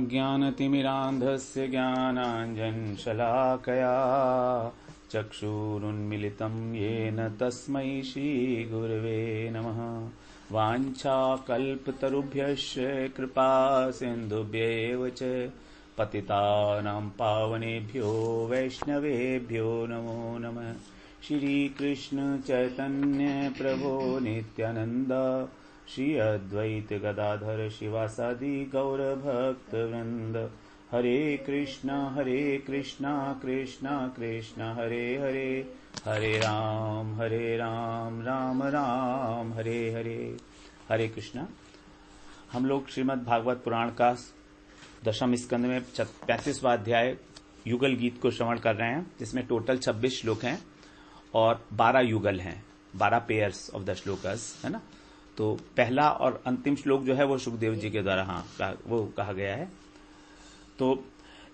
ज्ञानतिमिरान्धस्य ज्ञानाञ्जनशलाकया चक्षुरुन्मिलितं येन तस्मै श्रीगुरवे नमः। वाञ्छाकल्पतरुभ्यश्च कृपा सिन्धुभ्यैव च पतितानां पावनेभ्यो वैष्णवेभ्यो नमो नमः। श्रीकृष्ण चैतन्य प्रभो नित्यानंद श्री अद्वैत गदाधर शिवासादि गौरभक्तवृंद। हरे कृष्णा कृष्णा कृष्ण हरे हरे, हरे राम राम राम हरे हरे। हरे कृष्णा। हम लोग श्रीमद् भागवत पुराण का दशम स्कंद में 35वां अध्याय युगल गीत को श्रवण कर रहे हैं, जिसमें टोटल 26 श्लोक हैं और 12 युगल हैं, 12 पेयर्स ऑफ द श्लोकस, है ना। तो पहला और अंतिम श्लोक जो है वो सुखदेव जी के द्वारा वो कहा गया है। तो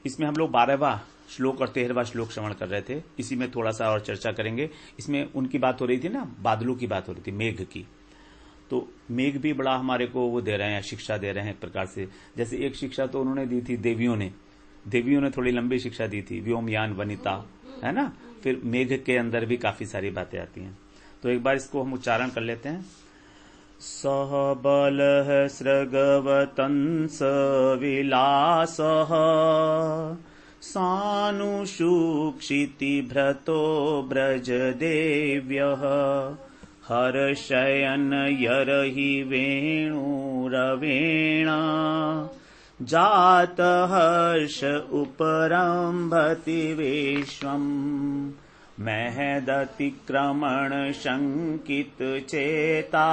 इसमें हम लोग 12वां श्लोक और 13वां श्लोक श्रवण कर रहे थे। इसी में थोड़ा सा और चर्चा करेंगे। इसमें उनकी बात हो रही थी ना, बादलों की बात हो रही थी, मेघ की। तो मेघ भी बड़ा हमारे को वो दे रहे हैं, शिक्षा दे रहे हैं एक प्रकार से। जैसे एक शिक्षा तो उन्होंने दी थी देवियों ने थोड़ी लंबी शिक्षा दी थी, व्योमयान वनिता, है ना। फिर मेघ के अंदर भी काफी सारी बातें आती हैं। तो एक बार इसको हम उच्चारण कर लेते हैं। सह बलः सृगवतंस विलासः सानुषुक्षितिभ्रतो ब्रजदेव्यः हर्षयन् यरहि वेणुरवेणा जातहर्ष उपरम्भति विश्वम् महदतिक्रमण शंकित चेता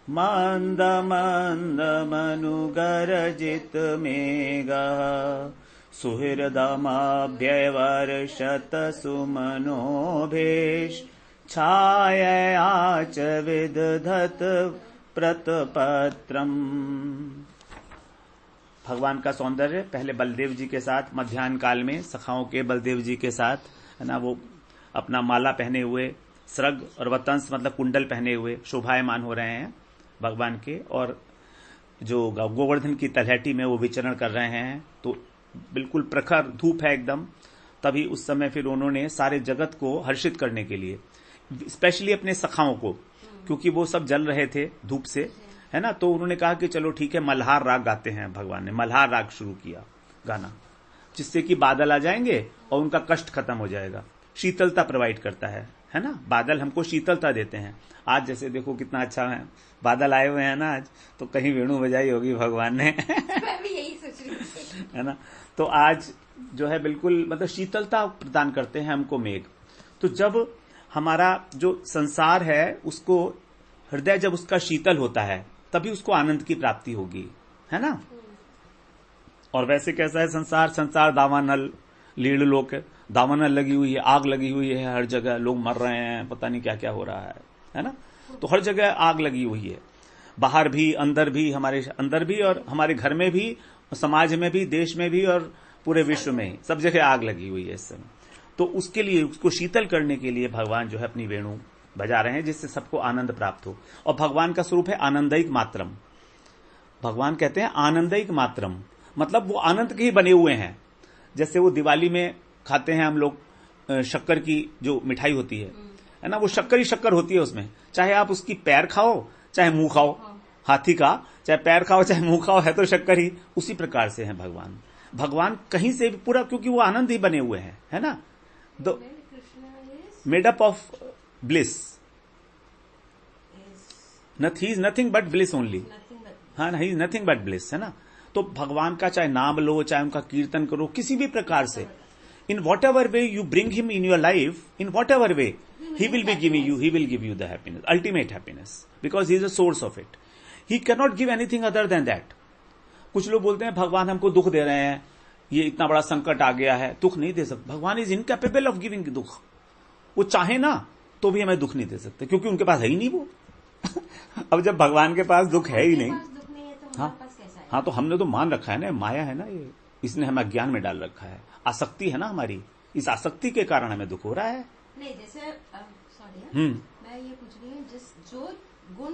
मंद मंद मनुगरजित मेघः सुहृदमभ्यवर्षत सुमनोभेश छायया च विदधत प्रतपत्रम्। भगवान का सौंदर्य पहले बलदेव जी के साथ, मध्याह्न काल में सखाओं के बलदेव जी के साथ, है ना, वो अपना माला पहने हुए, सृग और वतंस मतलब कुंडल पहने हुए शोभायमान हो रहे हैं भगवान के, और जो गोवर्धन की तलहटी में वो विचरण कर रहे हैं। तो बिल्कुल प्रखर धूप है एकदम। तभी उस समय फिर उन्होंने सारे जगत को हर्षित करने के लिए, स्पेशली अपने सखाओं को, क्योंकि वो सब जल रहे थे धूप से, है ना, तो उन्होंने कहा कि चलो ठीक है, मल्हार राग गाते हैं। भगवान ने मल्हार राग शुरू किया गाना, जिससे कि बादल आ जाएंगे और उनका कष्ट खत्म हो जाएगा। शीतलता प्रोवाइड करता है ना। बादल हमको शीतलता देते हैं। आज जैसे देखो कितना अच्छा है, बादल आए हुए हैं ना आज, तो कहीं वेणु बजाई होगी भगवान ने। मैं भी यही सोच रही थी, है ना। तो आज जो है बिल्कुल मतलब शीतलता प्रदान करते हैं हमको मेघ। तो जब हमारा जो संसार है, उसको हृदय जब उसका शीतल होता है, तभी उसको आनंद की प्राप्ति होगी, है ना। और वैसे कैसा है संसार दावानल, लीड़ लोक, दावानल लगी हुई है, आग लगी हुई है हर जगह, लोग मर रहे हैं, पता नहीं क्या क्या हो रहा है ना। तो हर जगह आग लगी हुई है, बाहर भी, अंदर भी, हमारे अंदर भी और हमारे घर में भी, समाज में भी, देश में भी और पूरे विश्व में, सब जगह आग लगी हुई है इस समय। तो उसके लिए, उसको शीतल करने के लिए भगवान जो है अपनी वेणु बजा रहे हैं, जिससे सबको आनंद प्राप्त हो। और भगवान का स्वरूप है आनंदिक मात्रम। भगवान कहते हैं आनंदिक मात्रम, मतलब वो आनंद के ही बने हुए हैं। जैसे वो दिवाली में खाते हैं हम लोग शक्कर की जो मिठाई होती है ना, वो शक्कर ही शक्कर होती है उसमें। चाहे आप उसकी पैर खाओ चाहे मुंह खाओ, हाथी का चाहे पैर खाओ चाहे मुंह खाओ, है तो शक्कर ही। उसी प्रकार से है भगवान कहीं से भी पूरा, क्योंकि वो आनंद ही बने हुए हैं, है ना। Made up of bliss, he is nothing but bliss only. हाँ, he is nothing but bliss, है ना। तो भगवान का चाहे नाम लो, चाहे उनका कीर्तन करो, किसी भी प्रकार से, in whatever way you bring him in your life, in whatever way he will give you the happiness, ultimate happiness, because he is the source of it. He cannot give anything other than that. कुछ लोग बोलते हैं भगवान हमको दुख दे रहे हैं, ये इतना बड़ा संकट आ गया है, दुख नहीं दे सकते। भगवान इज इनकैपेबल ऑफ गिविंग दुख। वो चाहे ना तो भी हमें दुख नहीं दे सकते, क्योंकि उनके पास है ही नहीं वो। अब जब भगवान के पास दुख है ही नहीं, हाँ, तो हमने तो मान रखा है ना, माया है ना ये, इसने हमें अज्ञान में डाल रखा है, आसक्ति है ना हमारी, इस आसक्ति के कारण हमें दुख हो रहा है। नहीं, जैसे सॉरी, मैं ये पूछ रही हूँ, जिस जो गुण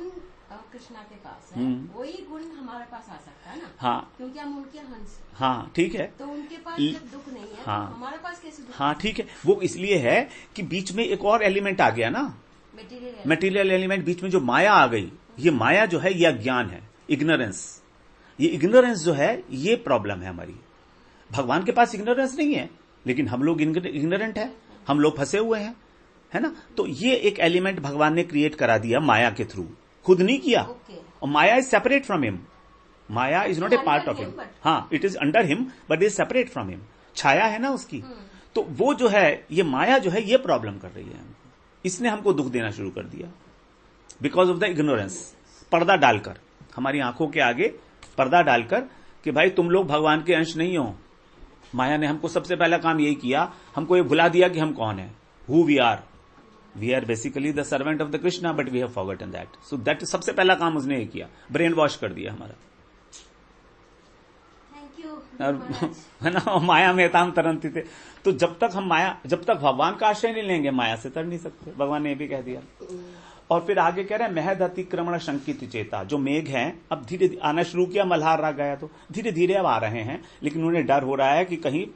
कृष्णा के पास है, वही गुण हमारे पास आ सकता है ना। हाँ, क्योंकि हम उनके हंस। हाँ ठीक है, तो उनके पास जब दुख नहीं है, हाँ, तो हमारे पास कैसे दुख? हाँ ठीक है, वो इसलिए है कि बीच में एक और एलिमेंट आ गया ना, मटेरियल एलिमेंट। बीच में जो माया आ गई, ये माया जो है ये अज्ञान है, इग्नोरेंस। ये इग्नोरेंस जो है ये प्रॉब्लम है हमारी। भगवान के पास इग्नोरेंस नहीं है, लेकिन हम लोग इग्नोरेंट है, हम लोग फंसे हुए हैं, है ना। तो ये एक एलिमेंट भगवान ने क्रिएट करा दिया माया के थ्रू, खुद नहीं किया। और Maya is separate from him, Maya is not a part of him. हाँ, it is under him but is separate from him, छाया है ना उसकी। तो वो जो है ये माया जो है ये प्रॉब्लम कर रही है हमको, इसने हमको दुख देना शुरू कर दिया बिकॉज ऑफ द इग्नोरेंस। पर्दा डालकर, हमारी आंखों के आगे पर्दा डालकर कि भाई तुम लोग भगवान के अंश नहीं हो। माया ने हमको सबसे पहला काम यही किया, हमको ये भुला दिया कि हम कौन है, who we are. We are basically the servant of the Krishna but we have forgotten that. So that सबसे पहला काम उसने ये किया, ब्रेन वॉश कर दिया हमारा, है ना। माया में ताम तरंती थे। तो जब तक भगवान का आश्रय नहीं लेंगे माया से तर नहीं सकते, भगवान ने ये भी कह दिया। और फिर आगे कह रहे हैं महद अतिक्रमण शंकित चेता, जो मेघ हैं अब धीरे धीरे आना शुरू किया, मल्हार राग गया तो धीरे धीरे अब आ रहे हैं, लेकिन उन्हें डर हो रहा है कि कहीं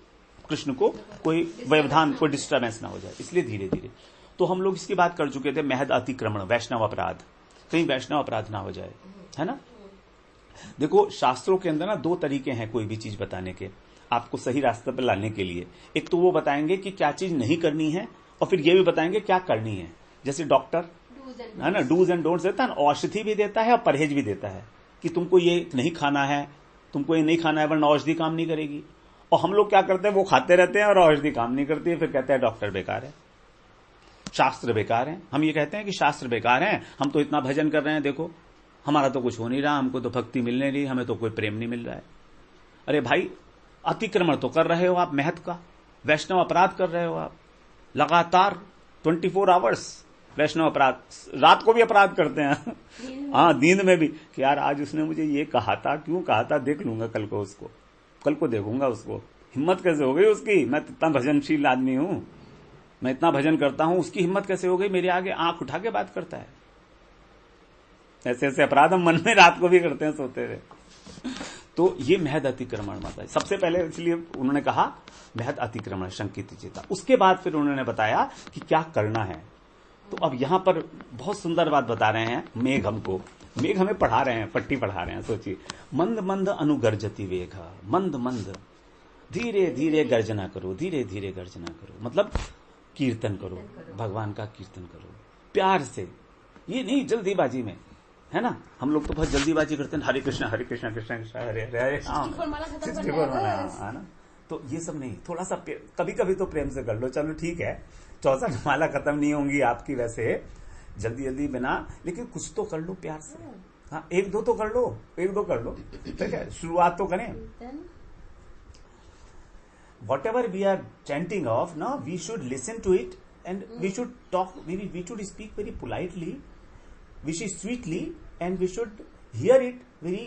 कृष्ण को कोई व्यवधान, कोई डिस्टर्बेंस ना हो जाए, इसलिए धीरे धीरे। तो हम लोग इसकी बात कर चुके थे, महद अतिक्रमण, वैष्णव अपराध, कहीं वैष्णव अपराध ना हो जाए, है ना। देखो शास्त्रों के अंदर ना दो तरीके हैं कोई भी चीज बताने के, आपको सही रास्ते पर लाने के लिए। एक तो वो बताएंगे कि क्या चीज नहीं करनी है, और फिर ये भी बताएंगे क्या करनी है। जैसे डॉक्टर है ना, डूज एंड डोंट्स देता है, औषधि भी देता है और परहेज भी देता है कि तुमको ये नहीं खाना है, तुमको ये नहीं खाना है, वरना औषधि काम नहीं करेगी। और हम लोग क्या करते हैं, वो खाते रहते हैं और औषधि काम नहीं करती है, फिर कहते हैं डॉक्टर बेकार है, शास्त्र बेकार है। हम ये कहते हैं कि शास्त्र बेकार है, हम तो इतना भजन कर रहे हैं, देखो हमारा तो कुछ हो नहीं रहा, हमको तो भक्ति मिल नहीं रही, हमें तो कोई प्रेम नहीं मिल रहा है। अरे भाई अतिक्रमण तो कर रहे हो आप, महत का वैष्णव अपराध कर रहे हो आप, लगातार 24 आवर्स वैष्णव अपराध, रात को भी अपराध करते हैं। हाँ, नींद में भी कि यार आज उसने मुझे ये कहा था, क्यों कहा था, देख लूंगा कल को उसको, कल को देखूंगा उसको। हिम्मत कैसे हो गई उसकी, मैं इतना भजनशील आदमी हूं, मैं इतना भजन करता हूं, उसकी हिम्मत कैसे हो गई मेरे आगे आंख उठा के बात करता है। ऐसे ऐसे अपराध हम मन में रात को भी करते हैं सोते हुए। तो ये महद अतिक्रमण माता, सबसे पहले इसलिए उन्होंने कहा महद अतिक्रमण शंकित चेता। उसके बाद फिर उन्होंने बताया कि क्या करना है। तो अब यहां पर बहुत सुंदर बात बता रहे हैं, मेघ हमें पढ़ा रहे हैं, पट्टी पढ़ा रहे हैं। सोचिए, मंद मंद अनुगर्जति वेग, मंद मंद धीरे धीरे गर्जना करो, धीरे धीरे गर्जना करो, मतलब कीर्तन करो, भगवान का कीर्तन करो प्यार से, ये नहीं जल्दीबाजी में, है ना। हम लोग तो बहुत जल्दीबाजी करते हैं, हरे कृष्णा कृष्ण कृष्ण हरे हरे हरे, है ना। तो ये सब नहीं, थोड़ा सा कभी कभी तो प्रेम से कर लो, चलो ठीक है, 64 माला खत्म नहीं होंगी आपकी वैसे जल्दी जल्दी बिना, लेकिन कुछ तो कर लो प्यार से। हाँ, एक दो तो कर लो, ठीक है, शुरुआत तो करें। Whatever we are chanting of, now we should listen to it and we should talk, we should speak very politely, we should sweetly, and we should hear it very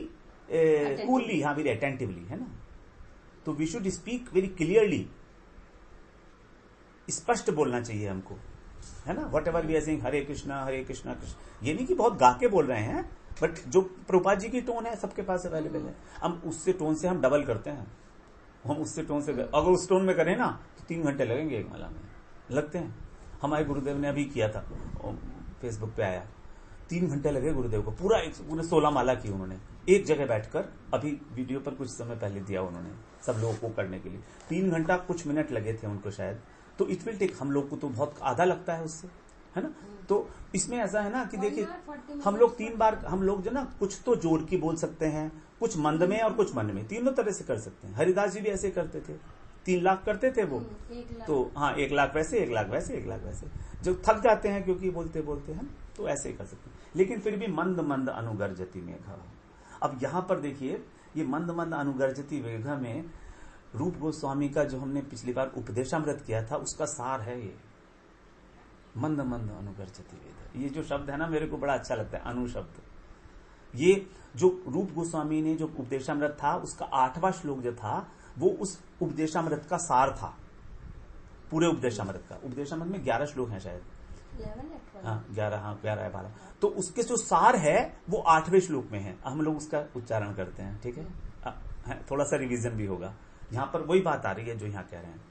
coolly, हाँ, very attentively, है ना। तो we should speak very clearly, स्पष्ट बोलना चाहिए हमको, है ना। Whatever we are saying, हरे कृष्णा कृष्ण, ये नहीं कि बहुत गा के बोल रहे हैं, बट जो प्रभुपाद जी की टोन है सबके पास अवेलेबल है, हम उससे टोन से हम डबल करते हैं, हम उससे टोन से, अगर उस टोन में करें ना तो 3 घंटे लगेंगे एक माला में, लगते हैं। हमारे गुरुदेव ने अभी किया था, फेसबुक पे आया, 3 घंटे लगे गुरुदेव को, पूरा 16 माला की उन्होंने एक जगह बैठकर, अभी वीडियो पर कुछ समय पहले दिया उन्होंने सब लोगों को करने के लिए, 3 घंटा कुछ मिनट लगे थे उनको शायद। तो इट विल टेक, हम लोग को तो बहुत आधा लगता है उससे, है ना। तो इसमें ऐसा है ना कि देखिए, हम लोग 3 बार, हम लोग जो ना कुछ तो जोड़ के बोल सकते हैं, कुछ मंद में और कुछ मन में, तीनों तरह से कर सकते हैं। हरिदास जी भी ऐसे करते थे, 3 लाख करते थे वो, तो हाँ 1 लाख वैसे, 1 लाख वैसे, 1 लाख वैसे, जब थक जाते हैं क्योंकि बोलते बोलते हैं, तो ऐसे ही कर सकते हैं। लेकिन फिर भी मंद मंद अनुगर्जति मेघा। अब यहां पर देखिए, ये मंद मंद अनुगर्जति मेघा में रूप गोस्वामी का जो हमने पिछली बार उपदेशामृत किया था उसका सार है ये मंद मंद अनुगर्जति वेद। ये जो शब्द है ना, मेरे को बड़ा अच्छा लगता है, अनु शब्द। ये जो रूप गोस्वामी ने जो उपदेशामृत था उसका 8वां श्लोक जो था वो उस उपदेशामृत का सार था, पूरे उपदेशामृत का। उपदेशामृत में 11 श्लोक हैं शायद, हाँ 11, हाँ 11 है 12। तो उसके जो सार है वो 8वें श्लोक में है, हम लोग उसका उच्चारण करते हैं, ठीक है। थोड़ा सा रिवीजन भी होगा। यहाँ पर वही बात आ रही है जो यहाँ कह रहे हैं।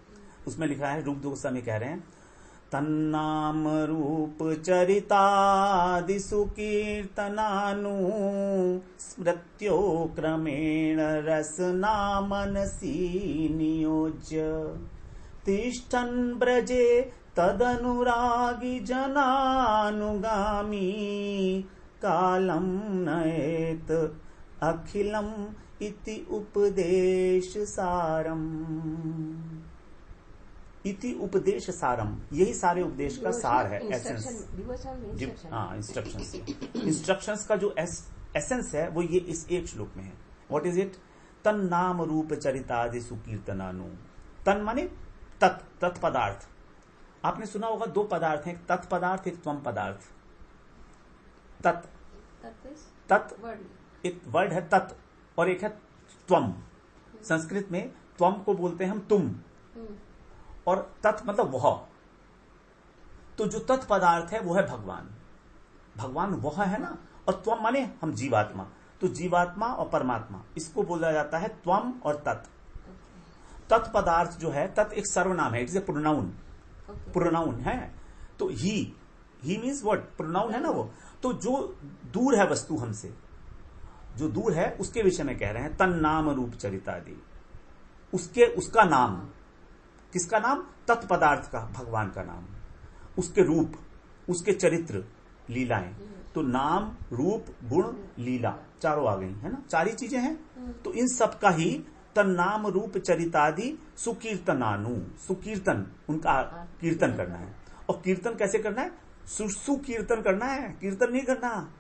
उसमें लिखा है, रूप गोस्वामी कह रहे हैं, तन्नाम रूप चरितादिषु कीर्तनानु स्मृत्यो क्रमेण रसना मनसि नियोज्य तिष्ठन् ब्रजे तदनुरागी जनानुगामी कालं नयेत अखिलम इति उपदेश सारम। इति उपदेश सारम, यही सारे उपदेश का सार है, एसेंस। हाँ, इंस्ट्रक्शंस का जो एसेंस है वो ये इस एक श्लोक में है। What is it? तन नाम रूप चरितादि सुकीर्तनानु। तन माने तत्पदार्थ। आपने सुना होगा 2 पदार्थ हैं, एक तत्पदार्थ, एक त्वम पदार्थ। तत् एक वर्ड है तत्, और एक है त्वम। संस्कृत में त्वम को बोलते हैं हम तुम, और तत् मतलब वह। तो जो तत्पदार्थ है वो है भगवान। भगवान वह है ना, और त्वम माने हम जीवात्मा। तो जीवात्मा और परमात्मा, इसको बोला जाता है त्वम और तत्। तत्पदार्थ जो है, तत् एक सर्वनाम है, it is a pronoun. Pronoun है। तो ही मीन्स व्हाट? प्रोनाउन है ना वो। तो जो दूर है वस्तु हमसे, जो दूर है उसके विषय में कह रहे हैं, तन नाम रूप चरितादि। उसका नाम, किसका नाम? तत्पदार्थ का, भगवान का नाम। उसके रूप, उसके चरित्र, लीलाएं। तो नाम, रूप, गुण, लीला, चारों आ गई है ना, 4 ही चीजें हैं। तो इन सब का ही तन नाम रूप चरितादि सुकीर्तनानु। सुकीर्तन, उनका कीर्तन करना है। और कीर्तन कैसे करना है? सुकीर्तन करना है, कीर्तन नहीं करना,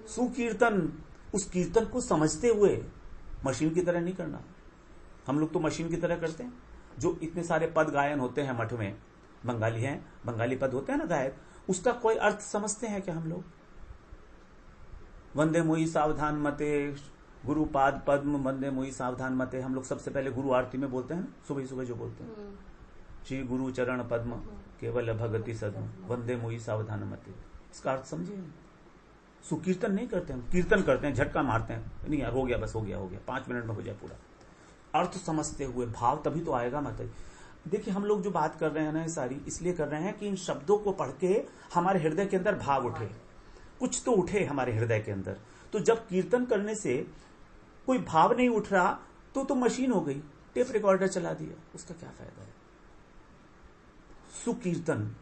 सुकीर्तन। उस कीर्तन को समझते हुए, मशीन की तरह नहीं करना। हम लोग तो मशीन की तरह करते हैं। जो इतने सारे पद गायन होते हैं मठ में, बंगाली हैं, बंगाली पद होते हैं ना गायक, उसका कोई अर्थ समझते हैं क्या हम लोग? वंदे मोई सावधान मते, गुरुपाद पद्म वंदे मोई सावधान मते, हम लोग सबसे पहले गुरु आरती में बोलते हैं, सुबह सुबह जो बोलते हैं, श्री गुरु चरण पद्म केवल भगति सद्म वंदे मोई सावधान मते। इसका अर्थ समझिए। सुकीर्तन नहीं करते हम, कीर्तन करते हैं, झटका मारते हैं, नहीं यार हो गया, बस हो गया 5 मिनट में हो जाए पूरा। अर्थ समझते हुए, भाव तभी तो आएगा। मत देखिए, हम लोग जो बात कर रहे हैं ना, ये सारी इसलिए कर रहे हैं कि इन शब्दों को पढ़ के हमारे हृदय के अंदर भाव उठे, कुछ तो उठे हमारे हृदय के अंदर। तो जब कीर्तन करने से कोई भाव नहीं उठ रहा तो मशीन हो गई, टेप रिकॉर्डर चला दिया, उसका क्या फायदा है? सुकीर्तन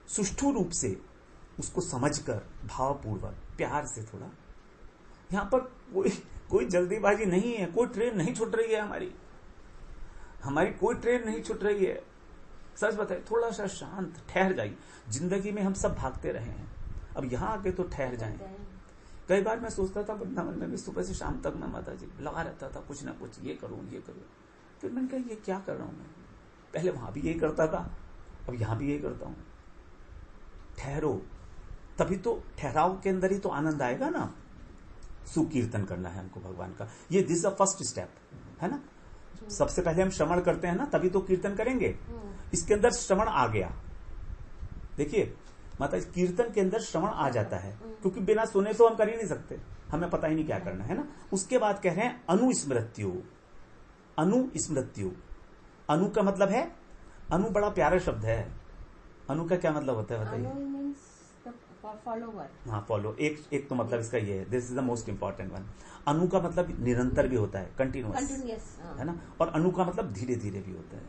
सुष्ठु रूप से उसको समझकर, भावपूर्वक, प्यार से थोड़ा। यहां पर कोई जल्दीबाजी नहीं है, कोई ट्रेन नहीं छूट रही है हमारी कोई ट्रेन नहीं छूट रही है। सच बताए, थोड़ा सा शांत ठहर जाइए। जिंदगी में हम सब भागते रहे हैं, अब यहां आके तो ठहर जाएं। कई बार मैं सोचता था वृंदावन में भी सुबह से शाम तक मैं माता जी लगा रहता था, कुछ ना कुछ ये करूं। फिर मैंने कहा ये क्या कर रहा हूं मैं? पहले वहां भी यही करता था, अब यहां भी यही करता हूं। ठहरो, तभी तो ठहराव के अंदर ही तो आनंद आएगा ना। सुकीर्तन करना है हमको भगवान का, ये this is the first step है ना। सबसे पहले हम श्रवण करते हैं ना, तभी तो कीर्तन करेंगे। इसके अंदर श्रवण आ गया। देखिए माता, कीर्तन के अंदर श्रवण आ जाता है, क्योंकि बिना सुने तो हम कर ही नहीं सकते, हमें पता ही नहीं क्या करना है ना। उसके बाद कह रहे हैं अनुस्मृत्यु। अनुस्मृत्यु, अनु का मतलब है, अनु बड़ा प्यारा शब्द है। अनु का क्या मतलब होता है बताइए? फॉलोवर। हाँ, फॉलो। एक तो मतलब इसका ये है, this is the most important one. अनु का मतलब निरंतर भी होता है, कंटिन्यूअस है ना। और अनु का मतलब धीरे धीरे भी होता है।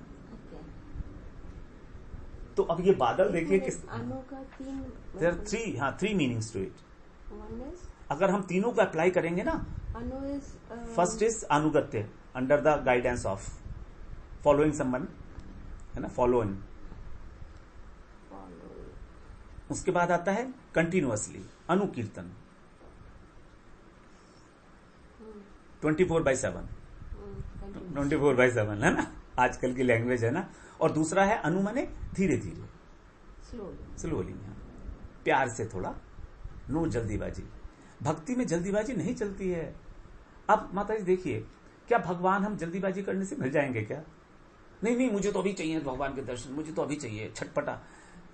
तो अब ये बादल देखिए किस अनु का 3 मीनिंग्स टू इट। अगर हम तीनों को अप्लाई करेंगे ना, अनु इज फर्स्ट इज अनुगत्य, under the guidance of, following someone है ना, फॉलोइंग। उसके बाद आता है कंटिन्यूअसली, अनुकीर्तन 24/7, 24/7 है ना, आजकल की लैंग्वेज है ना। और दूसरा है अनु माने धीरे धीरे, स्लोली, प्यार से थोड़ा, नो जल्दीबाजी। भक्ति में जल्दीबाजी नहीं चलती है। अब माता जी देखिए, क्या भगवान हम जल्दीबाजी करने से मिल जाएंगे क्या? नहीं, मुझे तो अभी चाहिए भगवान के दर्शन, मुझे तो अभी चाहिए, छटपटा।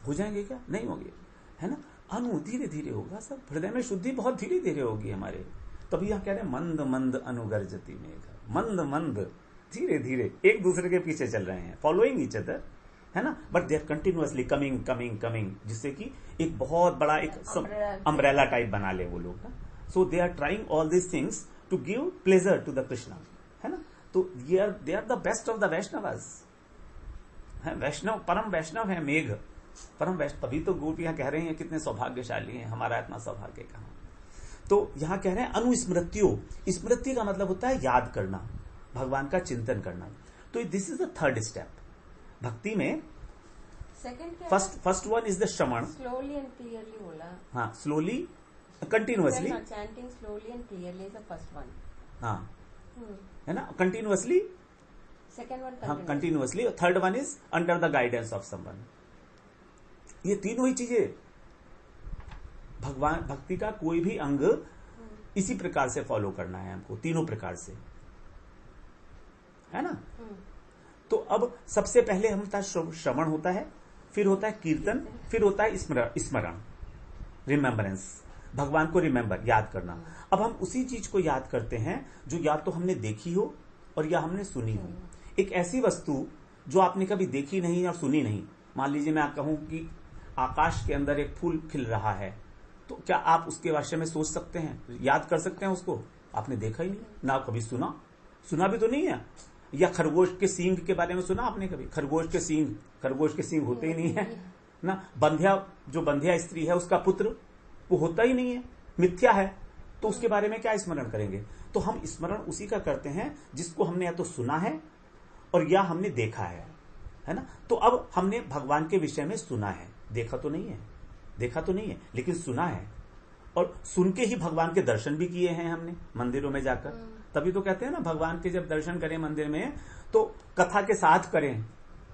हो जाएंगे क्या? नहीं होंगे, है ना। अनु धीरे धीरे होगा सब, हृदय में शुद्धि बहुत धीरे धीरे होगी हमारे। तभी यहां कह रहे हैं मंद मंद अनुगर्जति मेघ, मंद मंद धीरे धीरे एक दूसरे के पीछे चल रहे हैं, फॉलोइंग ईच अदर, है ना। But they are continuously coming coming coming, जिससे कि एक बहुत बड़ा एक अम्ब्रेला टाइप बना ले वो लोग ना। So they are trying all this things to give pleasure to the Krishna, है ना। तो they are the best of the Vaishnavas, है वैष्णव, परम वैष्णव है मेघ, परम वैष्णव। तभी तो गोपियां कह रही हैं कितने सौभाग्यशाली हैं, हमारा इतना सौभाग्य कहां। तो यहां कह रहे हैं अनुस्मृत्यो, स्मृति का मतलब होता है याद करना, भगवान का चिंतन करना। तो this is the third step भक्ति में। Second first one is the Shravan, slowly and clearly बोला। हाँ, slowly continuously, chanting slowly and clearly is the first one, हाँ, है ना, कंटिन्यूअसली। सेकंड वन हाँ, continuously. Third one is under the guidance of someone. ये तीनों ही चीजें, भगवान भक्ति का कोई भी अंग इसी प्रकार से फॉलो करना है हमको, तीनों प्रकार से, है ना। तो अब सबसे पहले हमारा श्रवण होता है, फिर होता है कीर्तन, फिर होता है स्मरण, रिमेम्बरेंस, भगवान को रिमेम्बर, याद करना। अब हम उसी चीज को याद करते हैं जो या तो हमने देखी हो और या हमने सुनी हो। एक ऐसी वस्तु जो आपने कभी देखी नहीं और सुनी नहीं, मान लीजिए मैं कहूं कि आकाश के अंदर एक फूल खिल रहा है, तो क्या आप उसके विषय में सोच सकते हैं, याद कर सकते हैं उसको? आपने देखा ही नहीं, ना कभी सुना भी तो नहीं है। या खरगोश के सींग के बारे में सुना आपने कभी? खरगोश के सींग होते ही नहीं है ना। जो बंध्या स्त्री है उसका पुत्र वो होता ही नहीं है, मिथ्या है, तो उसके बारे में क्या स्मरण करेंगे? तो हम स्मरण उसी का करते हैं जिसको हमने या तो सुना है और या हमने देखा है ना। तो अब हमने भगवान के विषय में सुना है, देखा तो नहीं है, लेकिन सुना है, और सुन के ही भगवान के दर्शन भी किए हैं हमने मंदिरों में जाकर। तभी तो कहते हैं ना, भगवान के जब दर्शन करें मंदिर में तो कथा के साथ करें।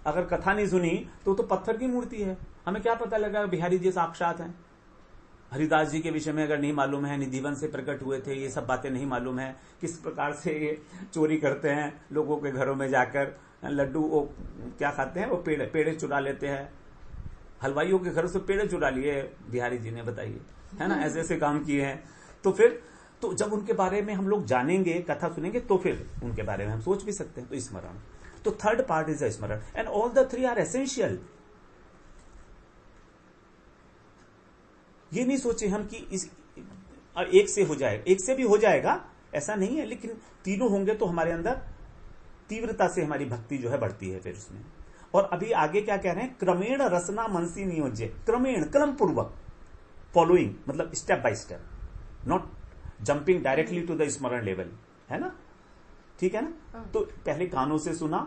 अगर कथा नहीं सुनी तो पत्थर की मूर्ति है, हमें क्या पता लगा बिहारी जी साक्षात हैं। हरिदास जी के विषय में अगर नहीं मालूम है, निधिवन से प्रकट हुए थे, ये सब बातें नहीं मालूम है, किस प्रकार से ये चोरी करते हैं लोगों के घरों में जाकर, लड्डू वो क्या खाते हैं, वो पेड़े चुरा लेते हैं, हलवाइयों के घरों से पेड़े चुरा लिए बिहारी जी ने, बताइए, है ना, ऐसे ऐसे काम किए हैं। तो जब उनके बारे में हम लोग जानेंगे, कथा सुनेंगे, तो फिर उनके बारे में हम सोच भी सकते हैं। तो स्मरण, तो third part is the smaran, and all the three are essential. ये नहीं सोचे हम कि इस एक से हो जाएगा, एक से भी हो जाएगा ऐसा नहीं है, लेकिन तीनों होंगे तो हमारे अंदर तीव्रता से हमारी भक्ति जो है बढ़ती है फिर उसमें। और अभी आगे क्या कह रहे हैं, क्रमेण रसना मनसी नियोज्य, क्रमेण क्रम पूर्वक, फॉलोइंग मतलब step by step, not jumping directly to the smaran level, है ना, ठीक है ना। तो पहले कानों से सुना,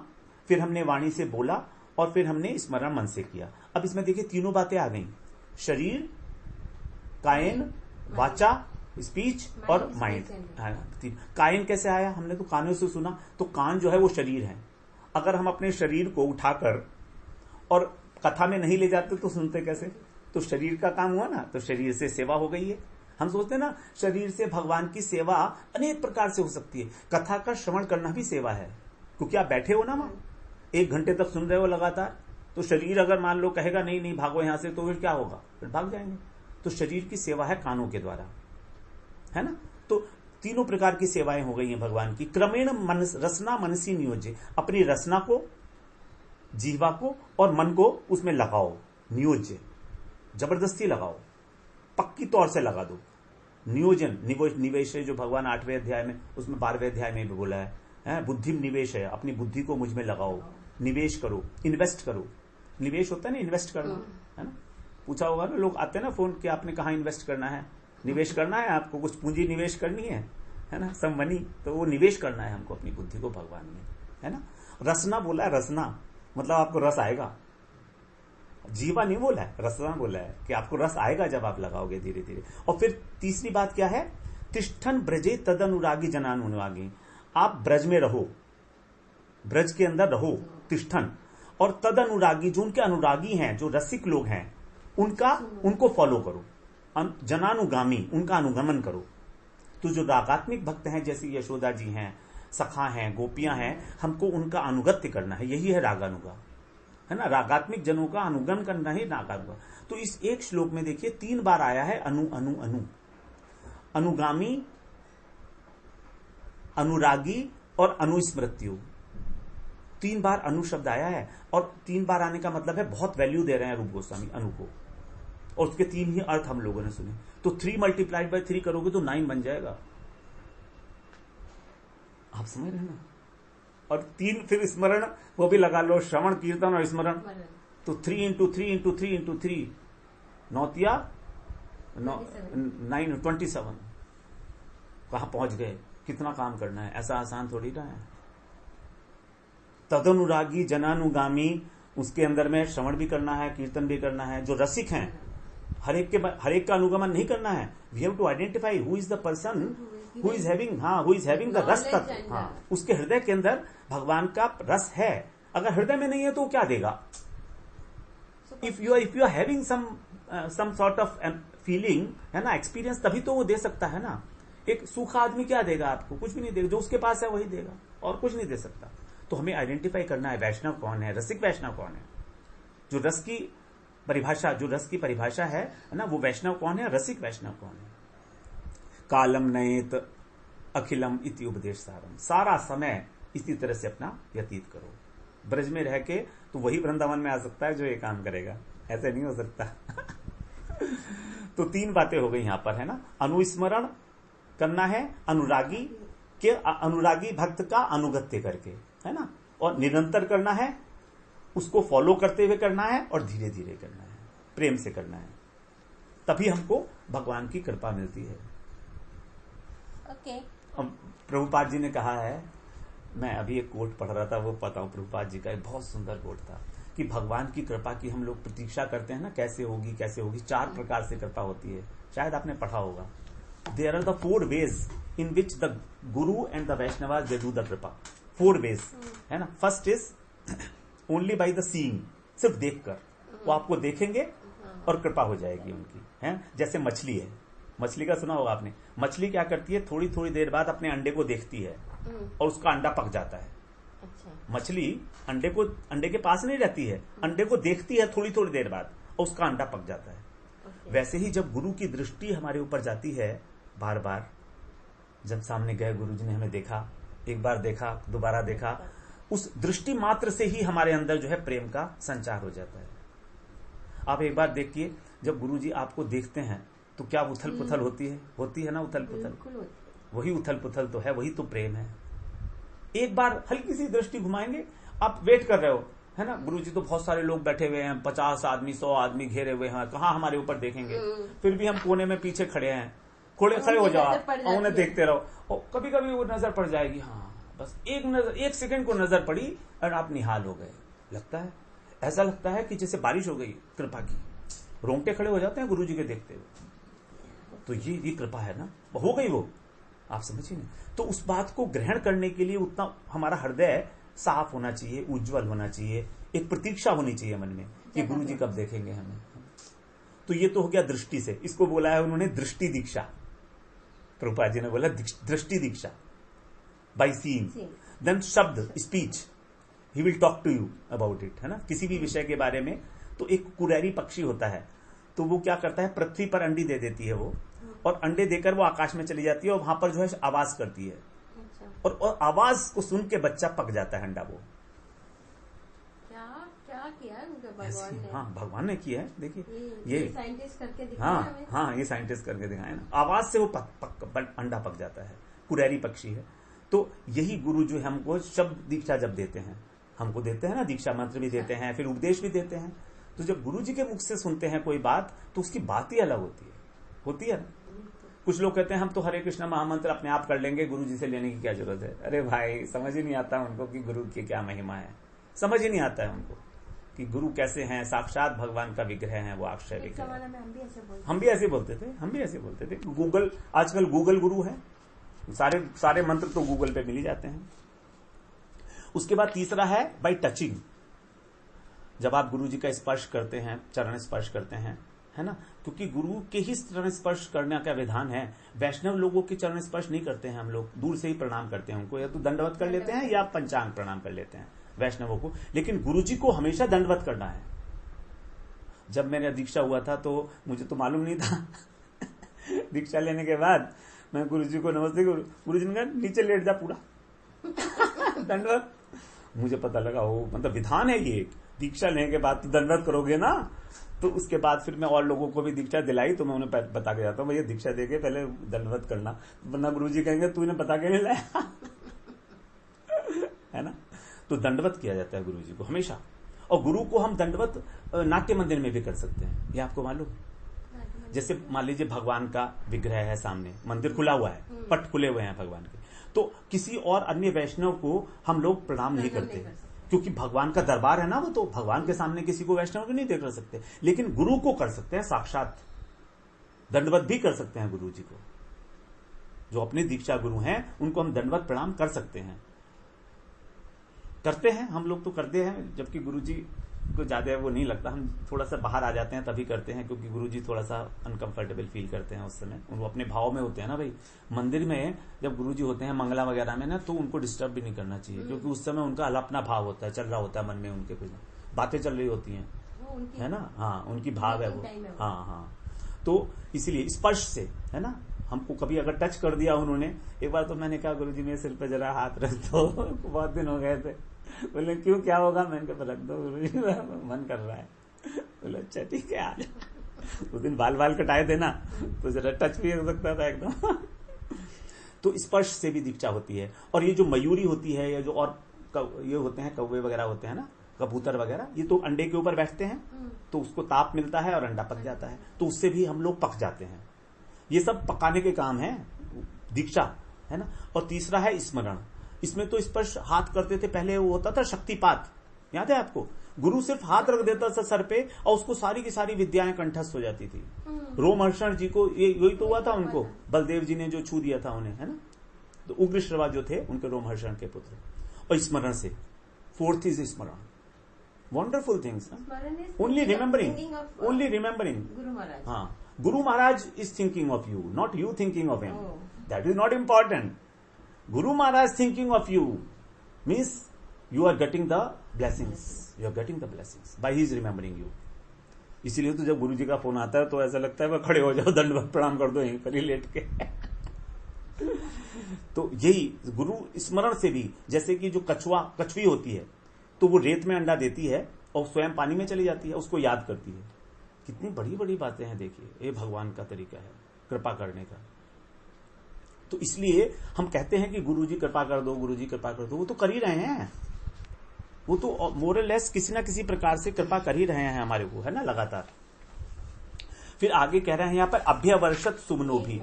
फिर हमने वाणी से बोला, और फिर हमने स्मरण मन से किया। अब इसमें देखिए तीनों बातें आ गई, शरीर, कायन, वाचा, स्पीच और माइंड। कायन कैसे आया? हमने तो कानों से सुना, तो कान जो है वो शरीर है। अगर हम अपने शरीर को उठाकर और कथा में नहीं ले जाते तो सुनते कैसे? तो शरीर का काम हुआ ना, तो शरीर से सेवा हो गई है। हम सोचते हैं ना, शरीर से भगवान की सेवा अनेक प्रकार से हो सकती है। कथा का श्रवण करना भी सेवा है, क्योंकि आप बैठे हो ना वहां, 1 घंटे तक सुन रहे हो लगातार, तो शरीर अगर मान लो कहेगा नहीं भागो यहां से, तो फिर क्या होगा? फिर भाग जाएंगे। तो शरीर की सेवा है कानों के द्वारा, है ना। तो तीनों प्रकार की सेवाएं हो गई हैं भगवान की। क्रमेण रसना मनसी नियोज्य, अपनी रसना को, जीवा को और मन को उसमें लगाओ, नियोज्य, जबरदस्ती लगाओ, पक्की तौर से लगा दो। नियोजन, निवेश है जो भगवान 8वें अध्याय में, उसमें 12वें अध्याय में भी बोला है, बुद्धि निवेश है, अपनी बुद्धि को मुझ में लगाओ, निवेश करो, इन्वेस्ट करो। निवेश होता है ना, इन्वेस्ट करना, है ना। पूछा होगा ना, लोग आते हैं ना फोन कि आपने कहाँ इन्वेस्ट करना है, निवेश करना है आपको, कुछ पूंजी निवेश करनी है ना, सब मनी, तो वो निवेश करना है हमको अपनी बुद्धि को भगवान में, है ना। रसना बोला है, रसना मतलब आपको रस आएगा, जीवा नहीं बोला है, रसना बोला है कि आपको रस आएगा जब आप लगाओगे धीरे धीरे। और फिर तीसरी बात क्या है, तिष्ठन ब्रजे तद अनुरागी जनानुरागी, आप ब्रज में रहो, ब्रज के अंदर रहो, तिष्ठन, और तद अनुरागी, जो उनके अनुरागी हैं, जो रसिक लोग हैं, उनको फॉलो करो, जनानुगामी, उनका अनुगमन करो। तो जो रागात्मिक भक्त हैं, जैसे यशोदा जी हैं, सखा हैं, गोपियां हैं, हमको उनका अनुगत्य करना है, यही है रागानुगा, है ना, रागात्मिक जनों का अनुगमन करना ही नागात्मक। तो इस एक श्लोक में देखिए 3 बार आया है अनु अनु अनु, अनुगामी, अनुरागी और अनुस्मृत्यु, 3 बार अनु शब्द आया है। और 3 बार आने का मतलब है बहुत वैल्यू दे रहे हैं रूप गोस्वामी अनु को, और उसके 3 ही अर्थ हम लोगों ने सुने। तो 3 मल्टीप्लाइड बाय 3 करोगे तो 9 बन जाएगा, आप समझ रहे हैं ना। और 3 फिर स्मरण वो भी लगा लो, श्रवण कीर्तन और स्मरण, तो 3 इंटू 3 इंटू 3 इंटू 3 नौतिया 9 27। कहां पहुंच गए, कितना काम करना है, ऐसा आसान थोड़ी ना है। तदनुरागी जनानुगामी, उसके अंदर में श्रवण भी करना है, कीर्तन भी करना है। जो रसिक हैं हर एक का अनुगमन नहीं करना है। We have to identify who is the person who is having the rasa tattva. उसके हृदय के अंदर भगवान का रस है। अगर हृदय में नहीं है तो वो क्या देगा? If you are having some sort of feeling, है ना, एक्सपीरियंस, तभी तो वो दे सकता है ना। एक सूखा आदमी क्या देगा आपको? कुछ भी नहीं देगा। जो उसके पास है वही देगा, और कुछ नहीं दे सकता। तो हमें आइडेंटिफाई करना है वैष्णव कौन है, रसिक वैष्णव कौन है। जो रस की परिभाषा है ना, वो वैष्णव कौन है, रसिक वैष्णव कौन है। कालम नयेत अखिलम इति उपदेश सारम, सारा समय इसी तरह से अपना व्यतीत करो। ब्रज में रह के तो वही वृंदावन में आ सकता है जो ये काम करेगा, ऐसे नहीं हो सकता। तो 3 बातें हो गई यहां पर, है ना। अनुस्मरण करना है, अनुरागी भक्त का अनुगत्य करके, है ना, और निरंतर करना है, उसको फॉलो करते हुए करना है, और धीरे धीरे करना है, प्रेम से करना है। तभी हमको भगवान की कृपा मिलती है। ओके। प्रभुपाद जी ने कहा है, मैं अभी एक कोट पढ़ रहा था, वो बताऊं, प्रभुपाद जी का एक बहुत सुंदर कोट था कि भगवान की कृपा की हम लोग प्रतीक्षा करते हैं ना, कैसे होगी कैसे होगी। 4 प्रकार से कृपा होती है, शायद आपने पढ़ा होगा। There are the 4 ways in which the guru and the Vaishnavas they do the कृपा। 4 ways, है ना। First is only by the seeing, सिर्फ देखकर, वो आपको देखेंगे और कृपा हो जाएगी उनकी, है। जैसे मछली है, मछली का सुना होगा आपने। मछली क्या करती है, थोड़ी थोड़ी देर बाद अपने अंडे को देखती है और उसका अंडा पक जाता है। अच्छा। मछली अंडे के पास नहीं रहती है, अंडे को देखती है थोड़ी थोड़ी देर बाद और उसका अंडा पक जाता है। वैसे ही जब गुरु की दृष्टि हमारे ऊपर जाती है, बार बार जब सामने गए गुरु जी ने हमें देखा, एक बार देखा, दोबारा देखा, उस दृष्टि मात्र से ही हमारे अंदर जो है प्रेम का संचार हो जाता है। आप एक बार देखिए, जब गुरु जी आपको देखते हैं तो क्या उथल पुथल होती है ना, उथल पुथल। वही उथल पुथल तो है, वही तो प्रेम है। एक बार हल्की सी दृष्टि घुमाएंगे, आप वेट कर रहे हो, है ना, गुरु जी तो बहुत सारे लोग बैठे हुए हैं, 50 आदमी 100 आदमी घेरे हुए हैं, कहाँ हमारे ऊपर देखेंगे। फिर भी हम कोने में पीछे खड़े हैं, खड़े हो जाओ आप, उन्हें देखते रहो, और कभी कभी वो नजर पड़ जाएगी, हाँ बस एक सेकंड को नजर पड़ी और आप निहाल हो गए। लगता है, ऐसा लगता है कि जैसे बारिश हो गई कृपा की, रोंगटे खड़े हो जाते हैं गुरु जी के देखते हुए। तो ये कृपा है ना, हो गई वो, आप समझिए ना। तो उस बात को ग्रहण करने के लिए उतना हमारा हृदय साफ होना चाहिए, उज्जवल होना चाहिए, एक प्रतीक्षा होनी चाहिए मन में कि गुरु जी कब देखेंगे हमें। तो ये तो हो गया दृष्टि से, इसको बोला है उन्होंने दृष्टि दीक्षा। प्रभुपाद जी ने बोला दृष्टि दीक्षा, बाय सीइंग। देन शब्द, speech, he will talk to you about it, है ना। किसी भी विषय के बारे में, तो एक कुरैरी पक्षी होता है, तो वो क्या करता है, पृथ्वी पर अंडी दे देती है वो, और अंडे देकर वो आकाश में चली जाती है और वहां पर जो है आवाज करती है। अच्छा। और आवाज को सुन के बच्चा पक जाता है अंडा। वो क्या किया है भगवान ने? हाँ, भगवान ने किया है। देखिए ये साइंटिस्ट करके दिखाया। हाँ, ये साइंटिस्ट करके दिखाया ना, आवाज से वो अंडा पक जाता है। कुरैरी पक्षी है। तो यही गुरु जो हमको शब्द दीक्षा जब देते हैं, हमको देते हैं ना, दीक्षा मंत्र भी देते हैं, फिर उपदेश भी देते हैं। तो जब गुरु जी के मुख से सुनते हैं कोई बात, तो उसकी बात ही अलग होती है ना। कुछ लोग कहते हैं हम तो हरे कृष्ण महामंत्र अपने आप कर लेंगे, गुरु जी से लेने की क्या जरूरत है। अरे भाई, समझ ही नहीं आता उनको कि गुरु की क्या महिमा है, समझ ही नहीं आता है उनको कि गुरु कैसे हैं, साक्षात भगवान का विग्रह है, वो अक्षय विग्रह। हम भी ऐसे बोलते थे। आजकल गूगल गुरु है, सारे मंत्र तो गूगल पे मिल ही जाते हैं। उसके बाद तीसरा है बाय टचिंग। जब आप गुरु जी का स्पर्श करते हैं, चरण स्पर्श करते हैं, है ना, क्योंकि गुरु के ही चरण स्पर्श करने का विधान है। वैष्णव लोगों के चरण स्पर्श नहीं करते हैं हम लोग, दूर से ही प्रणाम करते हैं उनको, या तो दंडवत कर लेते हैं या पंचांग प्रणाम कर लेते हैं। वैष्णवों को, लेकिन गुरुजी को हमेशा दंडवत करना है। जब मैंने दीक्षा हुआ था तो मुझे तो मालूम नहीं था दीक्षा लेने के बाद मैं गुरुजी को नमस्ते, गुरुजी ने कहा नीचे लेट जा पूरा दंडवत। मुझे पता लगा वो मतलब विधान है ये, दीक्षा लेने के बाद तो दंडवत करोगे ना। तो उसके बाद फिर मैं और लोगों को भी दीक्षा दिलाई, तो मैं उन्हें बता के जाता हूँ भैया दीक्षा देके पहले दंडवत करना, वरना गुरुजी कहेंगे तूने बता के नहीं लाया है ना। तो दंडवत किया जाता है गुरुजी को हमेशा। और गुरु को हम दंडवत नाट्य मंदिर में भी कर सकते हैं, ये आपको मालूम। जैसे मान लीजिए भगवान का विग्रह है सामने, मंदिर खुला हुआ है, पट खुले हुए हैं भगवान के, तो किसी और अन्य वैष्णव को हम लोग प्रणाम नहीं करते, क्योंकि भगवान का दरबार है ना वो, तो भगवान के सामने किसी को वैष्णव को नहीं देख सकते। लेकिन गुरु को कर सकते हैं, साक्षात दंडवत भी कर सकते हैं गुरु जी को। जो अपने दीक्षा गुरु हैं उनको हम दंडवत प्रणाम कर सकते हैं, करते हैं हम लोग तो करते हैं, जबकि गुरु जी को ज्यादा वो नहीं लगता, हम थोड़ा सा बाहर आ जाते हैं तभी करते हैं, क्योंकि गुरुजी थोड़ा सा अनकंफर्टेबल फील करते हैं उस समय, वो अपने भाव में होते हैं ना भाई। मंदिर में जब गुरुजी होते हैं मंगला वगैरह में ना, तो उनको डिस्टर्ब भी नहीं करना चाहिए, क्योंकि उस समय उनका अपना भाव होता है, चल रहा होता है मन में, उनके कुछ बातें चल रही होती हैं, है ना। हाँ, उनकी भाव है वो। हाँ हाँ, तो इसलिए स्पर्श से है ना, हमको कभी अगर टच कर दिया उन्होंने, एक बार तो मैंने कहा गुरुजी मेरे सिर पे जरा हाथ रख दो बहुत दिन हो गए थे। बोले क्यों, क्या होगा? मैंने कहा रख दो गुरुजी, मन कर रहा है। बोले अच्छा ठीक है आ जा। उस दिन बाल कटाए थे ना, तो जरा टच भी हो सकता था एकदम तो स्पर्श से भी दीक्षा होती है। और ये जो मयूरी होती है, या जो और ये होते हैं कौवे वगैरह होते हैं ना, कबूतर वगैरह, ये तो अंडे के ऊपर बैठते हैं, तो उसको ताप मिलता है और अंडा पक जाता है, तो उससे भी हम लोग पक जाते हैं। ये सब पकाने के काम है दीक्षा, है ना। और तीसरा है स्मरण। इसमें तो स्पर्श हाथ करते थे पहले, वो होता था शक्तिपात, याद है आपको? गुरु सिर्फ हाथ रख देता था सर पे और उसको सारी की सारी विद्याएं कंठस्थ हो जाती थी। रोमहर्षण जी को यही तो हुआ था, उनको बलदेव जी ने जो छू दिया था उन्हें, है ना। तो उग्र श्रवा जो थे उनके रोमहर्षण के पुत्र। और स्मरण से, फोर्थ इज स्मरण, वंडरफुल थिंग्स, ओनली रिमेम्बरिंग। हाँ, Guru Maharaj is thinking of you, not you thinking of him. That is not important. Guru Maharaj thinking of you means you are getting the blessings. You are getting the blessings by his remembering you. इसीलिए तो जब गुरु जी का phone आता है तो ऐसा लगता है वह खड़े हो जाओ, दंडवत प्रणाम कर दो यहीं पर ही लेट के तो यही गुरु स्मरण से भी, जैसे कि जो कछुई होती है, तो वो रेत में अंडा देती है और स्वयं पानी में चली जाती है, उसको याद करती है। कितनी बड़ी बड़ी बातें हैं, देखिए ये भगवान का तरीका है कृपा करने का। तो इसलिए हम कहते हैं कि गुरुजी कृपा कर दो, गुरुजी कृपा कर दो, वो तो कर ही रहे हैं, वो तो मोरलेस किसी ना किसी प्रकार से कृपा कर ही रहे हैं हमारे को, है ना, लगातार। फिर आगे कह रहे हैं यहाँ पर अभ्यवर्षत सुमनो भी।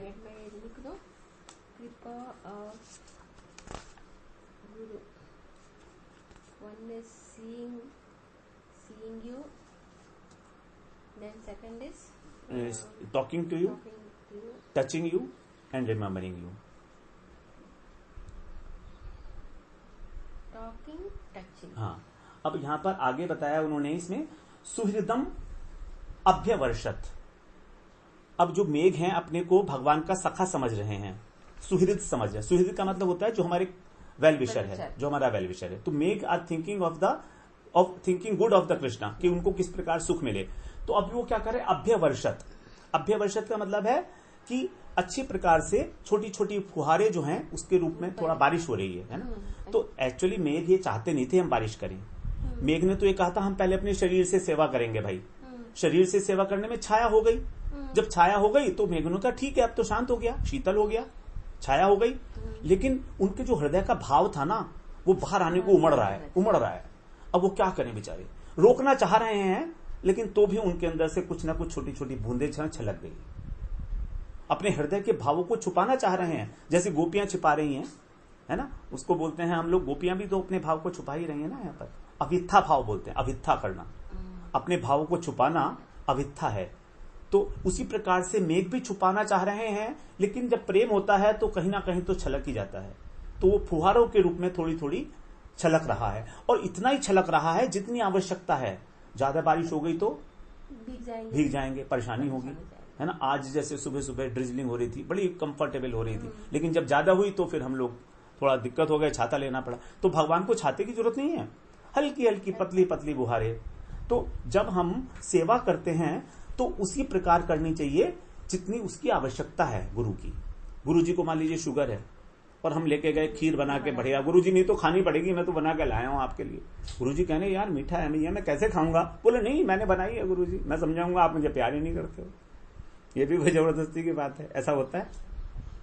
Then second is talking to you, touching you and remembering you. Talking, touching. हाँ, अब यहाँ पर आगे बताया उन्होंने इसमें सुहृदम अभ्यवर्षत। अब जो मेघ हैं अपने को भगवान का सखा समझ रहे हैं, सुहृद समझ रहे हैं। सुहृद का मतलब होता है जो हमारे वेल विशर है, जो हमारा वेल विशर है। तो मेघ are thinking of thinking good of the Krishna, कि उनको किस प्रकार सुख मिले। तो अब वो क्या करे, अभ्यवर्षत। अभ्यवर्षत का मतलब है कि अच्छी प्रकार से छोटी छोटी फुहारे जो हैं उसके रूप में थोड़ा बारिश हो रही है ना। तो एक्चुअली मेघ ये चाहते नहीं थे हम बारिश करें। मेघ ने तो ये कहा था हम पहले अपने शरीर से सेवा करेंगे भाई। शरीर से सेवा करने में छाया हो गई, जब छाया हो गई तो मेघ ने कहा ठीक है अब तो शांत हो गया, शीतल हो गया, छाया हो गई। लेकिन उनके जो हृदय का भाव था ना, वो बाहर आने को उमड़ रहा है। अब वो क्या करें बेचारे, रोकना चाह रहे हैं लेकिन तो भी उनके अंदर से कुछ ना कुछ छोटी छोटी बूंदें छलक गई। अपने हृदय के भावों को छुपाना चाह रहे हैं, जैसे गोपियां छिपा रही हैं, है ना। उसको बोलते हैं हम लोग, गोपियां भी तो अपने भाव को छुपा ही रही है ना। यहाँ पर अवित्था भाव बोलते हैं, अवित्था करना, अपने भावों को छुपाना अवित्था है। तो उसी प्रकार से मेघ भी छुपाना चाह रहे हैं, लेकिन जब प्रेम होता है तो कहीं ना कहीं तो छलक ही जाता है। तो वो फुहारों के रूप में थोड़ी थोड़ी छलक रहा है, और इतना ही छलक रहा है जितनी आवश्यकता है। ज्यादा बारिश हो गई तो भीग जाएंगे, परेशानी होगी, है ना। आज जैसे सुबह सुबह ड्रिजलिंग हो रही थी, बड़ी कंफर्टेबल हो रही थी, लेकिन जब ज्यादा हुई तो फिर हम लोग थोड़ा दिक्कत हो गया, छाता लेना पड़ा। तो भगवान को छाते की जरूरत नहीं है, हल्की हल्की पतली पतली बुहारें। तो जब हम सेवा करते हैं तो उसी प्रकार करनी चाहिए जितनी उसकी आवश्यकता है गुरु की। गुरु जी को मान लीजिए शुगर है और हम लेके गए खीर बना के, बढ़िया गुरु जी नहीं तो खानी पड़ेगी, मैं तो बना के लाया हूं आपके लिए। गुरु जी कहने यार मीठा है भैया मैं कैसे खाऊंगा, बोले नहीं मैंने बनाई है गुरु जी, मैं समझाऊंगा आप मुझे प्यार ही नहीं करते हो। ये भी कोई जबरदस्ती की बात है, ऐसा होता है।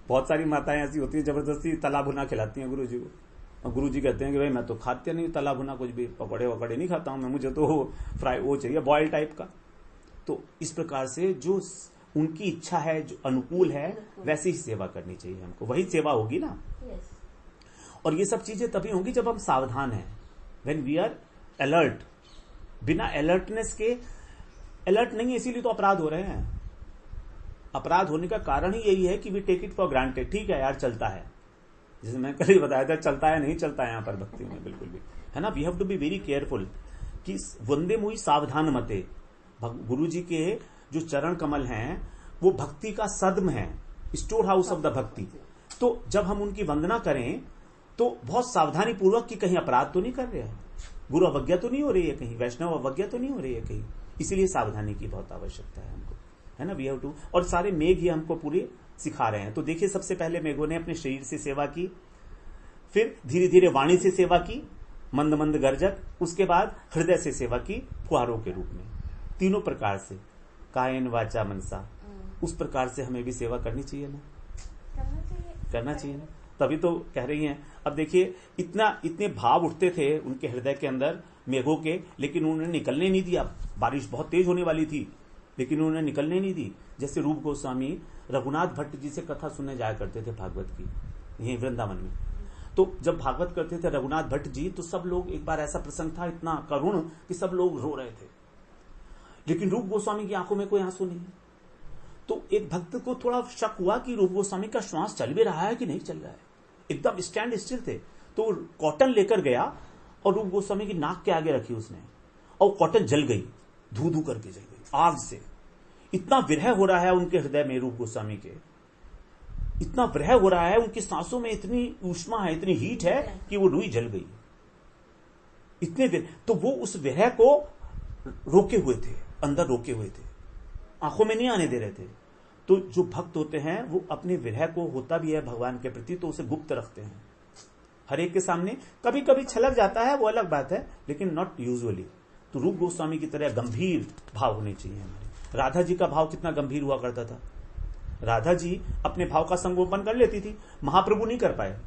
बहुत सारी माताएं ऐसी होती है जबरदस्ती तला भुना खिलाती हैं गुरु जी को, और गुरु जी कहते हैं कि भाई मैं तो खाते नहीं तला भुना कुछ भी, पकौड़े वकौड़े नहीं खाता हूं मैं, मुझे तो फ्राई वो चाहिए बॉयल टाइप का। तो इस प्रकार से जो उनकी इच्छा है, जो अनुकूल है, वैसी ही सेवा करनी चाहिए हमको, वही सेवा होगी ना। और ये सब चीजें तभी होंगी जब हम सावधान हैं, व्हेन वी आर अलर्ट। बिना अलर्टनेस के, अलर्ट नहीं है इसीलिए तो अपराध हो रहे हैं। अपराध होने का कारण ही यही है कि we take it for granted, ठीक है यार चलता है, जैसे मैं कल ही बताया था, चलता है नहीं चलता है यहाँ पर भक्ति में बिल्कुल भी, है ना। We have to be very careful कि वंदे मुई सावधान मते। गुरु जी के जो चरण कमल हैं वो भक्ति का सद्म है, स्टोर हाउस ऑफ द भक्ति। तो जब हम उनकी वंदना करें तो बहुत सावधानी पूर्वक कि कहीं अपराध तो नहीं कर रहे हैं, गुरु अवज्ञा तो नहीं हो रही है कहीं, वैष्णव अवज्ञा तो नहीं हो रही है कहीं, इसीलिए सावधानी की बहुत आवश्यकता है हमको, है ना। We have to. और सारे मेघ ही हमको पूरे सिखा रहे हैं। तो देखिए सबसे पहले मेघों ने अपने शरीर से सेवा की, फिर धीरे धीरे वाणी से सेवा की, मंद मंद गर्जक, उसके बाद हृदय से सेवा की फुहारों के रूप में, तीनों प्रकार से, कायन वाचा मनसा। उस प्रकार से हमें भी सेवा करनी चाहिए ना, करना चाहिए ना, तभी तो कह रही हैं। अब देखिए इतने भाव उठते थे उनके हृदय के अंदर मेघों के, लेकिन उन्होंने निकलने नहीं दिया। बारिश बहुत तेज होने वाली थी लेकिन उन्होंने निकलने नहीं दी। जैसे रूप गोस्वामी रघुनाथ भट्ट जी से कथा सुनने जाया करते थे भागवत की, यही वृंदावन में। तो जब भागवत करते थे रघुनाथ भट्ट जी, तो सब लोग, एक बार ऐसा प्रसंग था इतना करुण कि सब लोग रो रहे थे, लेकिन रूप गोस्वामी की आंखों में कोई आंसू नहीं। तो एक भक्त को थोड़ा शक हुआ कि रूप गोस्वामी का श्वास चल भी रहा है कि नहीं चल रहा है, एकदम स्टैंड स्टिल थे। तो कॉटन लेकर गया और रूप गोस्वामी की नाक के आगे रखी उसने, और कॉटन जल गई, धू धू करके जल गई आग से। इतना विरह हो रहा है उनके हृदय में रूप गोस्वामी के, इतना विरह हो रहा है, उनकी सांसों में इतनी ऊष्मा है, इतनी हीट है कि वो रुई जल गई, इतने विरह। तो वो उस विरह को रोके हुए थे, अंदर रोके हुए थे, आंखों में नहीं आने दे रहे थे। तो जो भक्त होते हैं वो अपने विरह को, होता भी है भगवान के प्रति, तो उसे गुप्त रखते हैं हर एक के सामने। कभी कभी छलक जाता है वो अलग बात है, लेकिन नॉट यूजुअली। तो रूप गोस्वामी की तरह गंभीर भाव होने चाहिए हमारे। राधा जी का भाव कितना गंभीर हुआ करता था, राधा जी अपने भाव का संगोपन कर लेती थी, महाप्रभु नहीं कर पाए।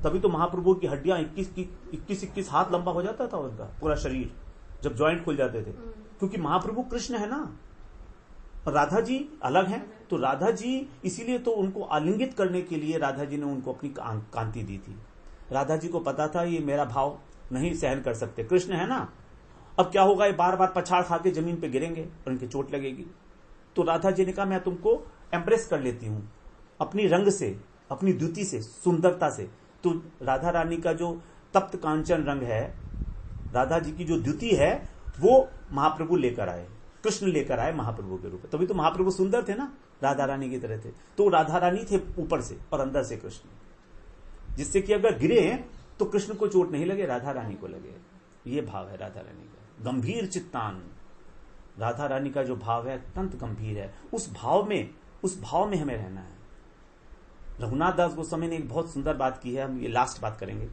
तभी तो महाप्रभु की हड्डियां 21 हाथ लंबा हो जाता था उनका पूरा शरीर, जब जॉइंट खुल जाते थे, क्योंकि महाप्रभु कृष्ण है ना और राधा जी अलग हैं। तो राधा जी इसीलिए तो उनको आलिंगित करने के लिए राधा जी ने उनको अपनी कांति दी थी। राधा जी को पता था ये मेरा भाव नहीं सहन कर सकते, कृष्ण है ना, अब क्या होगा, ये बार बार पछाड़ खा के जमीन पे गिरेंगे और इनके चोट लगेगी। तो राधा जी ने कहा मैं तुमको एम्प्रेस कर लेती हूं अपनी रंग से, अपनी द्युति से, सुंदरता से। तो राधा रानी का जो तप्त कांचन रंग है, राधा जी की जो द्युति है, वो महाप्रभु लेकर आए, कृष्ण लेकर आए महाप्रभु के रूप में। तभी तो महाप्रभु सुंदर थे ना, राधा रानी की तरह थे। तो राधा रानी थे ऊपर से और अंदर से कृष्ण, जिससे कि अगर गिरे तो कृष्ण को चोट नहीं लगे, राधा रानी को लगे। ये भाव है राधा रानी का, गंभीर चित्तान। राधा रानी का जो भाव है अत्यंत गंभीर है, उस भाव में हमें रहना है। रघुनाथ दास गोस्वामी ने एक बहुत सुंदर बात की है, हम ये लास्ट बात करेंगे।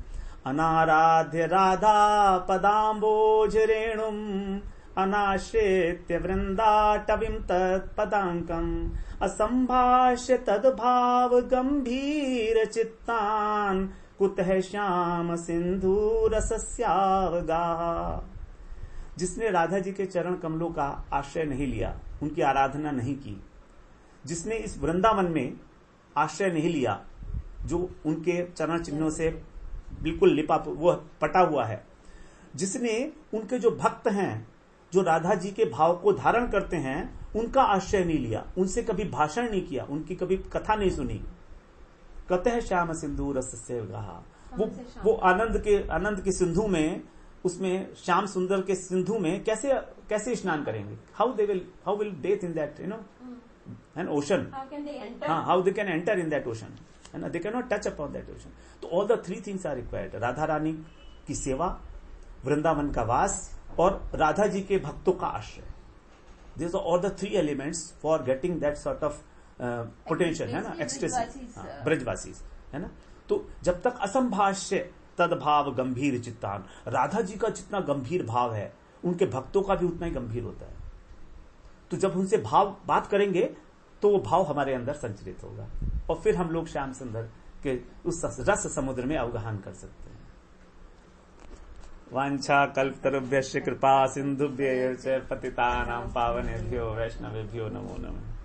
अनाराध्य राधा पदाम्बोज रेणुम अनाश्रित्य वृंदाटवीं तत्पदांकम असंभाष्य तद्भाव गंभीर चित्तान कुतः श्याम सिंधु रसस्यावगाह। जिसने राधा जी के चरण कमलों का आश्रय नहीं लिया, उनकी आराधना नहीं की, जिसने इस वृंदावन में आश्रय नहीं लिया, जो उनके चरण चिन्हों से बिल्कुल लिपा वो पटा हुआ है, जिसने उनके जो भक्त हैं, जो राधा जी के भाव को धारण करते हैं, उनका आश्रय नहीं लिया, उनसे कभी भाषण नहीं किया, उनकी कभी कथा नहीं सुनी, कतः श्याम सिंधु रसस्य गाहा। वो आनंद के सिंधु में, उसमें श्याम सुंदर के सिंधु में कैसे स्नान करेंगे? How will bathe in that, an ocean? How can they enter? How they can enter in that ocean? है ना, they cannot touch upon that ocean. तो all the three things are required. Radha Rani की सेवा, वृंदावन का वास और राधा जी के भक्तों का आश्रय। These are all the three elements for getting that sort of potential, है ना, ecstasy, ब्रजवासी, है ना। तो जब तक असंभाष्य तदभाव गंभीर चित्तान, राधा जी का जितना गंभीर भाव है उनके भक्तों का भी उतना ही गंभीर होता है। तो जब उनसे बात करेंगे तो वो भाव हमारे अंदर संचरित होगा और फिर हम लोग श्याम सुंदर के उस रस समुद्र में अवगाहन कर सकते हैं। वांछा कल्पतरुभ्यश्च कृपा सिंधुभ्यश्च पतितानां पावनेभ्यो वैष्णवेभ्यो नमो नमः।